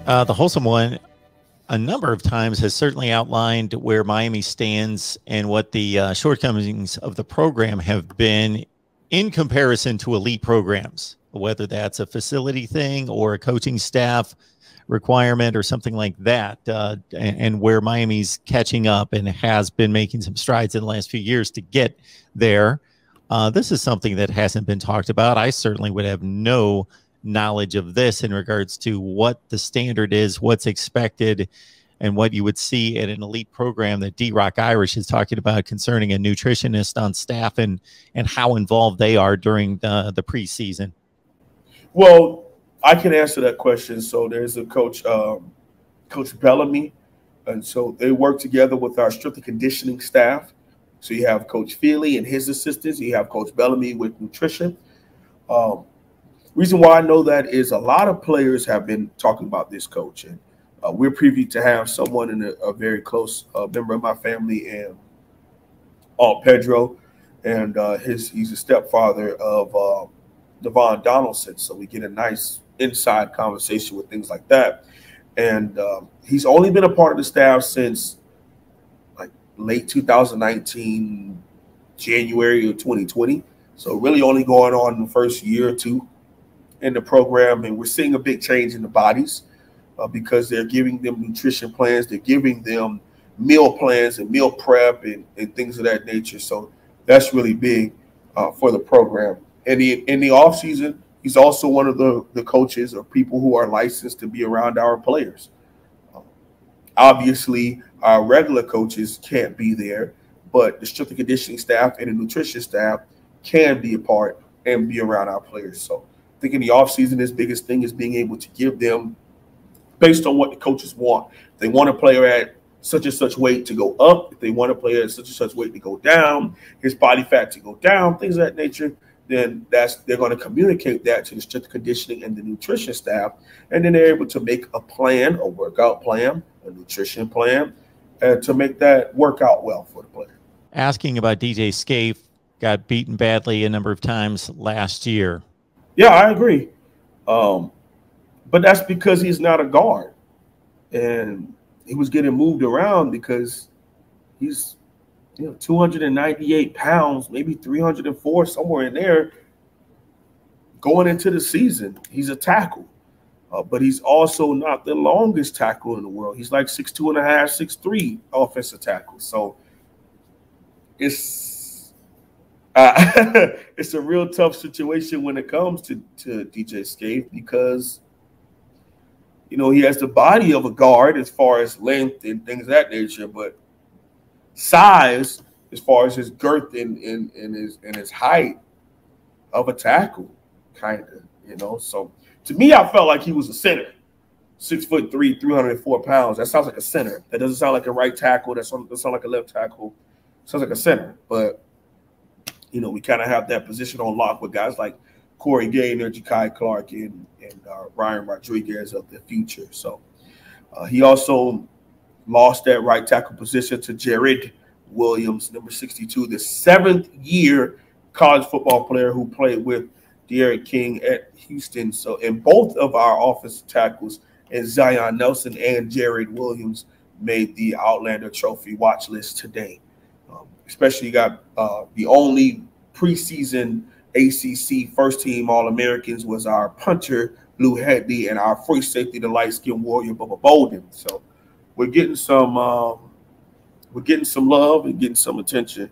The Wholesome One a number of times has certainly outlined where Miami stands and what the shortcomings of the program have been in comparison to elite programs, whether that's a facility thing or a coaching staff requirement or something like that, and where Miami's catching up and has been making some strides in the last few years to get there. This is something that hasn't been talked about. I certainly would have no knowledge of this in regards to what the standard is, what's expected, and what you would see at an elite program that D-Rock Irish is talking about concerning a nutritionist on staff and how involved they are during the preseason. Well, I can answer that question. So there's a coach, Coach Bellamy, and so they work together with our strength and conditioning staff. So you have Coach Feely and his assistants. You have Coach Bellamy with nutrition. Reason why I know that is a lot of players have been talking about this coach, and we're privy to have someone in a very close member of my family, and Aunt Pedro, and he's a stepfather of Devon Donaldson. So we get a nice inside conversation with things like that. And he's only been a part of the staff since like late 2019, January of 2020. So really only going on the first year or two in the program. And we're seeing a big change in the bodies because they're giving them nutrition plans. They're giving them meal plans and meal prep and things of that nature. So that's really big for the program. And in the off season, he's also one of the coaches or people who are licensed to be around our players. Obviously, our regular coaches can't be there, but the strength and conditioning staff and the nutrition staff can be a part and be around our players. So I think in the offseason, his biggest thing is being able to give them, based on what the coaches want. If they want a player at such and such weight to go up, if they want a player at such and such weight to go down, his body fat to go down, things of that nature, then they're going to communicate that to the strength and conditioning and the nutrition staff, and then they're able to make a plan, a workout plan, a nutrition plan, to make that work out well for the player. Asking about DJ Scaife, got beaten badly a number of times last year. Yeah, I agree. But that's because he's not a guard. And he was getting moved around because he's 298 pounds, maybe 304, somewhere in there. Going into the season, he's a tackle. But he's also not the longest tackle in the world. He's like 6'2 and a half, 6'3 offensive tackle. So it's it's a real tough situation when it comes to DJ Scaife because he has the body of a guard as far as length and things of that nature, but size as far as his girth and his height of a tackle, kind of, So to me, I felt like he was a center, 6'3", 304 pounds. That sounds like a center. That doesn't sound like a right tackle. That sounds like a left tackle. Sounds like a center. But we kind of have that position on lock with guys like Corey Gaynor, Ja'Kai Clark, and Ryan Rodriguez of the future. So he also lost that right tackle position to Jared Williams, number 62, the 7th-year college football player who played with De'Aaron King at Houston. So, and both of our offensive tackles, and Zion Nelson and Jared Williams, made the Outlander Trophy watch list today. Especially you got the only preseason ACC first-team All-Americans was our punter, Lou Headley, and our free safety, the light-skinned warrior, Bubba Bolden. So we're getting some love and getting some attention